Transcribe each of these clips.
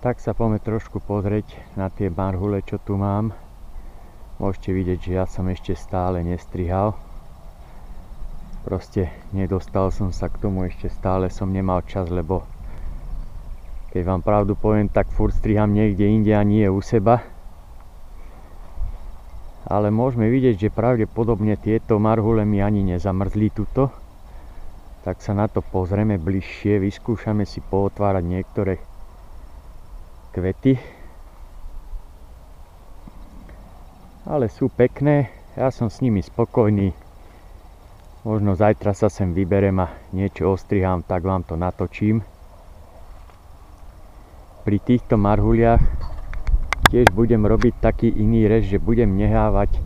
Tak sa poďme trošku pozrieť na tie marhule, čo tu mám. Môžete vidieť, že ja som ešte stále nestrihal. Proste nedostal som sa k tomu, ešte stále som nemal čas, lebo keď vám pravdu poviem, tak furt striham niekde inde a nie u seba. Ale môžeme vidieť, že pravdepodobne tieto marhule mi ani nezamrzli tuto. Tak sa na to pozrieme bližšie, vyskúšame si pootvárať niektoré kvety, ale sú pekné, ja som s nimi spokojný. Možno zajtra sa sem vyberem a niečo ostrihám, tak vám to natočím. Pri týchto marhuliach tiež budem robiť taký iný rez, že budem nehávať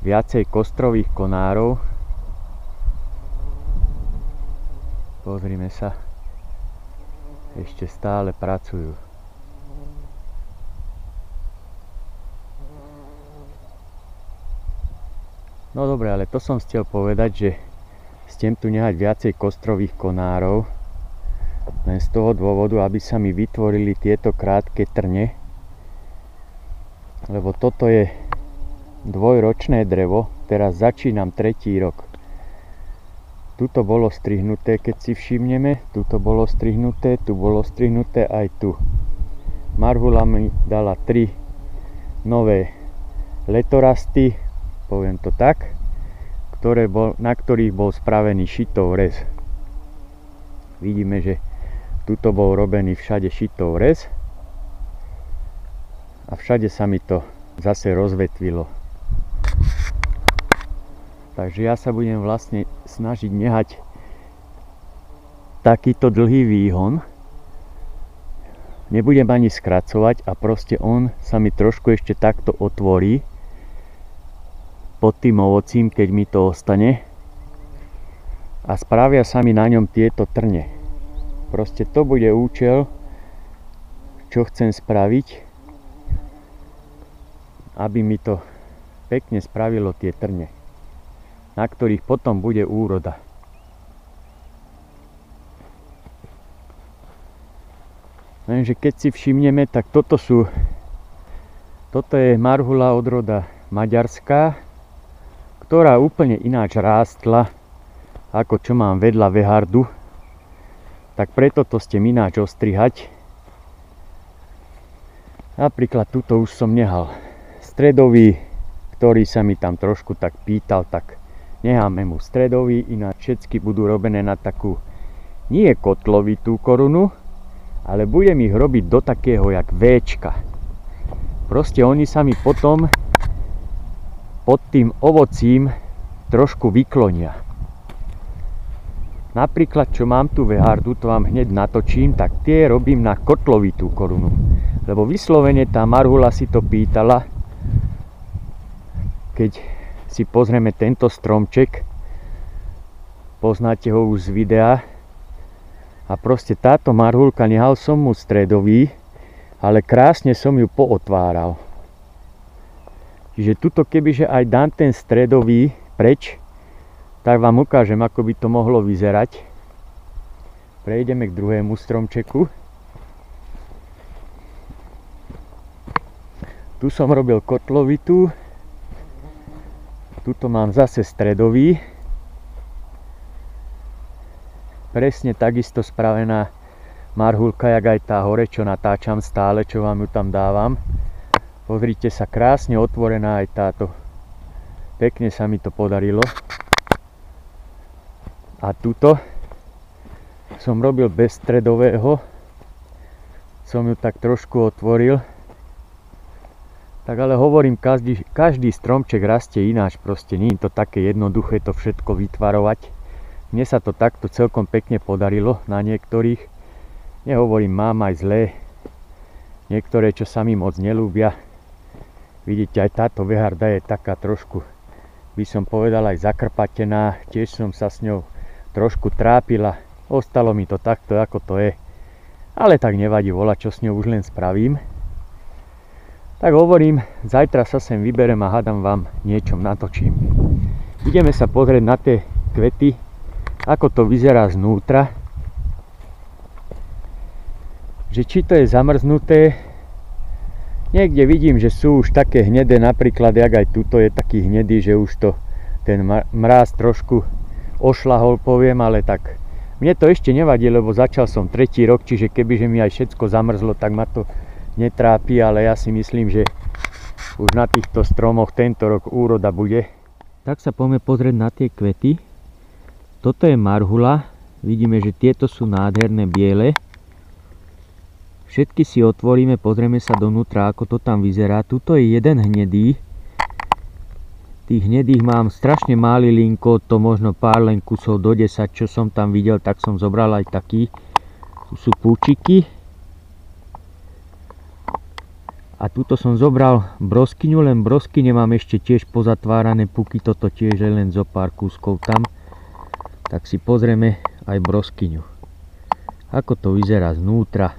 viacej kostrových konárov. Pozrime sa, ešte stále pracujú. No dobre, ale to som chcel povedať, že chcem tu nehať viacej kostrových konárov, len z toho dôvodu, aby sa mi vytvorili tieto krátke trne, lebo toto je dvojročné drevo, teraz začínam 3. rok. Tuto bolo strihnuté, keď si všimneme, tuto bolo strihnuté, tu bolo strihnuté aj tu. Marhula mi dala 3 nové letorasty, poviem to tak, na ktorých bol spravený šitov rez. Vidíme, že tuto bol robený všade šitov rez a všade sa mi to zase rozvetvilo. Takže ja sa budem vlastne snažiť nehať takýto dlhý výhon. Nebudem ani skracovať a proste on sa mi trošku ešte takto otvorí pod tým ovocím, keď mi to ostane, a spravia sa mi na ňom tieto trne. Proste to bude účel, čo chcem spraviť, aby mi to pekne spravilo tie trne, na ktorých potom bude úroda. Lenže keď si všimneme, tak toto je marhula odroda maďarská, ktorá úplne ináč rástla, ako čo mám vedľa Vehardu. Tak preto to chcem ináč ostrihať. Napríklad tuto už som nehal stredový, ktorý sa mi tam trošku tak pýtal, tak necháme mu stredový, ináč všetky budú robené na takú nie kotlovitú korunu, ale budem ich robiť do takého jak Včka. Proste oni sa mi potom pod tým ovocím trošku vyklonia. Napríklad, čo mám tu Vehardu, to vám hneď natočím, tak tie robím na kotlovitú korunu. Lebo vyslovene tá marhula si to pýtala. Keď si pozrieme tento stromček, poznáte ho už z videa, a proste táto marhulka, nehal som mu stredový, ale krásne som ju pootváral. Čiže tuto kebyže aj dám ten stredový preč, tak vám ukážem, ako by to mohlo vyzerať. Prejdeme k druhému stromčeku. Tu som robil kotlovitú Tuto mám zase stredový. Presne takisto spravená marhulka, jak aj tá hore, čo natáčam stále, čo vám ju tam dávam. Pozrite sa, krásne otvorená aj táto. Pekne sa mi to podarilo. A tuto som robil bez stredového. Som ju tak trošku otvoril. Tak ale hovorím, každý stromček rastie ináč, proste nie je to také jednoduché to všetko vytvarovať. Mne sa to takto celkom pekne podarilo na niektorých. Nehovorím, mám aj zlé. Niektoré, čo sa mi moc nelúbia. Vidíte, aj táto veharda je taká trošku, by som povedal, aj zakrpatená. Tiež som sa s ňou trošku trápila. Ostalo mi to takto, ako to je. Ale tak nevadí, volať, čo s ňou už len spravím. Tak hovorím, zajtra sa sem vyberem a hádam vám niečom natočím. Ideme sa pozrieť na tie kvety, ako to vyzerá znútra. Že či to je zamrznuté. Niekde vidím, že sú už také hnedé, napríklad, jak aj tuto je taký hnedý, že už to ten mráz trošku ošlahol, poviem, ale tak mne to ešte nevadí, lebo začal som 3. rok, čiže kebyže mi aj všetko zamrzlo, tak ma to netrápi, ale ja si myslím, že už na týchto stromoch tento rok úroda bude. Tak sa poďme pozrieť na tie kvety. Toto je marhula. Vidíme, že tieto sú nádherné biele. Všetky si otvoríme, pozrieme sa donútra, ako to tam vyzerá. Tuto je jeden hnedý. Tých hnedých mám strašne malý linko, to možno pár len kusov do 10, čo som tam videl, tak som zobral aj taký. Tu sú púčiky. A tuto som zobral broskyňu, len broskyne mám ešte tiež pozatvárané puky, toto tiež je len zo pár kúskov tam. Tak si pozrieme aj broskyňu. Ako to vyzerá znútra.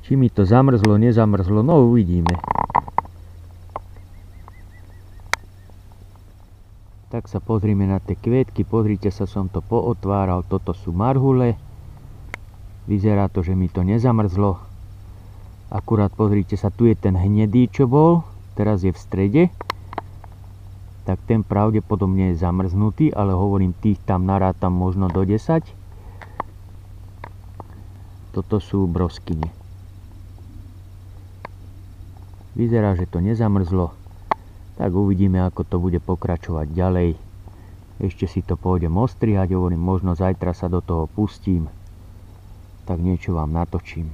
Či mi to zamrzlo, nezamrzlo, no uvidíme. Tak sa pozrime na tie kvietky, pozrite sa, som to pootváral, toto sú marhule. Vyzerá to, že mi to nezamrzlo. Akurát pozrite sa, tu je ten hnedý, čo bol, teraz je v strede. Tak ten pravdepodobne je zamrznutý, ale hovorím, tých tam narátam možno do 10. Toto sú broskyne. Vyzerá, že to nezamrzlo. Tak uvidíme, ako to bude pokračovať ďalej. Ešte si to pôjdem ostrihať, hovorím, možno zajtra sa do toho pustím. Tak niečo vám natočím.